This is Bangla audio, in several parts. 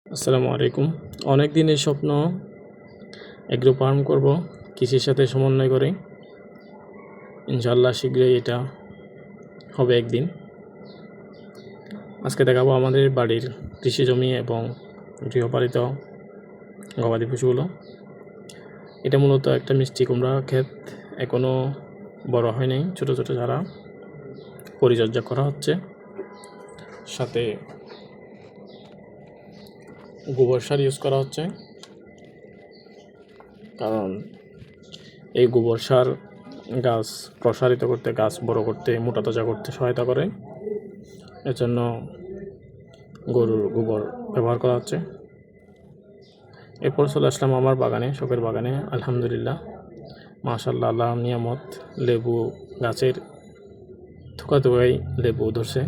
আসসালামু আলাইকুম। অনেক দিনের স্বপ্ন এগ্রো ফার্ম করব কৃষির সাথে সমন্বয় করে। ইনশাআল্লাহ শীঘ্রই এটা হবে একদিন। আজকে দেখাবো আমাদের বাড়ির কৃষি জমি এবং গৃহপালিত গবাদি পশুগুলো। এটা মূলত একটা মিষ্টি কুমড়া ক্ষেত, এখনও বড় হয় নাই, ছোট ছোট চারা পরিচর্যা করা হচ্ছে। সাথে গোবর সার ইউজ করা হচ্ছে, কারণ এই গোবর সার গাছ প্রসারিত করতে, গাছ বড় করতে, মোটা তাজা করতে সহায়তা করে। এজন্য গরুর গোবর ব্যবহার করা হচ্ছে। এরপর চলে আসলাম আমার বাগানে, শখের বাগানে। আলহামদুলিল্লাহ, মাশাআল্লাহ, আল্লাহর নিয়ামত, লেবু গাছের থোকা থোকাই লেবু ধরছে।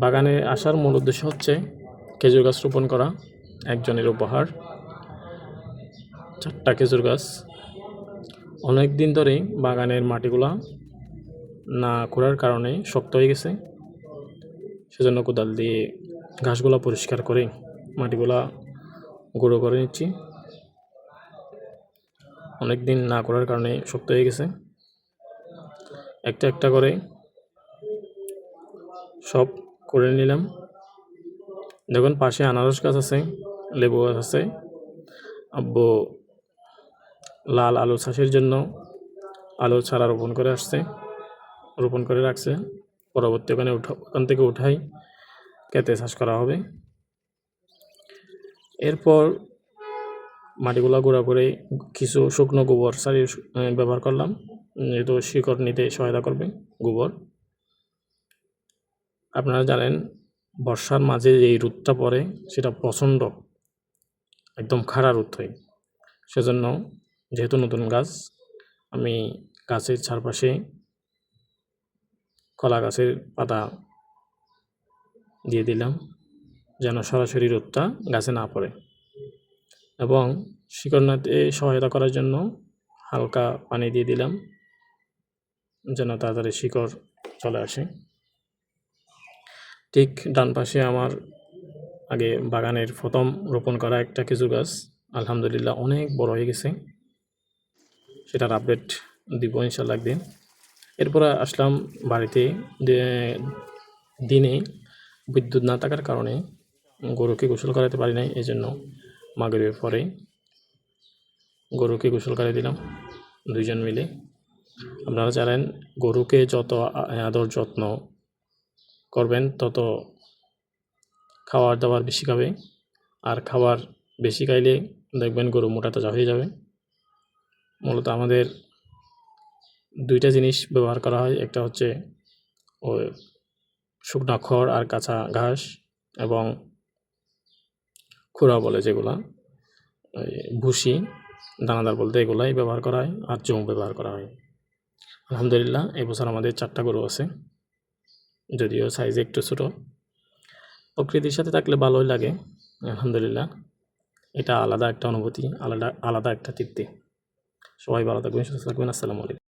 বাগানে আসার মূল উদ্দেশ্য হচ্ছে খেজুর গাছ রোপণ করা, একজনের উপহার। 4টা খেজুর গাছ। অনেক দিন ধরেই বাগানের মাটিগুলা না খোঁড়ার কারণে শক্ত হয়ে গেছে, সেজন্য কোদাল দিয়ে ঘাসগুলা পরিষ্কার করে মাটিগুলা গুঁড়ো করে নিচ্ছি। অনেক দিন না করার কারণে শক্ত হয়ে গেছে। একটা একটা করে সব করে নিলাম। দেখুন, পাশে আনারস গাছ আছে, লেবু গাছ আছে। আব্বু লাল আলু চাষের জন্য আলু চারা রোপণ করে রাখছে। পরবর্তী ওখান থেকে উঠাই খেতে চাষ করা হবে। এরপর মাটিগুলা গুঁড়া করে কিছু শুকনো গোবর সার ব্যবহার করলাম, যেহেতু শিকড় নিতে সহায়তা করবে গোবর। আপনারা জানেন, বর্ষার মাঝে যে রোদটা পড়ে সেটা প্রচণ্ড, একদম খাড়া রোদ হয়। সেজন্য যেহেতু নতুন গাছ, আমি গাছের চারপাশে কলা গাছের পাতা দিয়ে দিলাম, যেন সরাসরি রোদটা গাছে না পড়ে। এবং শিকড় নিতে সহায়তা করার জন্য হালকা পানি দিয়ে দিলাম, যেন তাড়াতাড়ি শিকড় চলে আসে। ঠিক ডান পাশে আমার আগে বাগানের প্রথম রোপণ করা একটা খেজুর গাছ, আলহামদুলিল্লাহ অনেক বড় হয়ে গেছে। সেটার আপডেট দিব ইনশাআল্লাহ একদিন। এরপরে আসলাম বাড়িতে। দিনে বিদ্যুৎ না থাকার কারণে গরুকে গোসল করাতে পারি নাই, এই জন্য মাগরিবের পরে গরুকে গোসল করাই দিলাম 2 জন মিলে। আপনারা জানেন, গরুকে যত আদর যত্ন করবেন তত খাবার দাবার বেশি খাবে, আর খাবার বেশি খাইলে দেখবেন গরু মোটা তাজা হয়ে যাবে। মূলত আমাদের 2টা জিনিস ব্যবহার করা হয়, একটা হচ্ছে ওই শুকনা খড় আর কাঁচা ঘাস, এবং খুরা বলে যেগুলা, ওই ভুসি দানাদার বলতে, এগুলাই ব্যবহার করা হয়, আর জম ব্যবহার করা হয়। আলহামদুলিল্লাহ, এবছর আমাদের 4টা গরু আছে, যদিও সাইজে একটু ছোটো। প্রকৃতির সাথে থাকলে ভালোই লাগে, আলহামদুলিল্লাহ। এটা আলাদা একটা অনুভূতি, আলাদা একটা তৃপ্তি। সবাই ভালো থাকবেন, সুস্থ থাকবেন। আসসালামু আলাইকুম।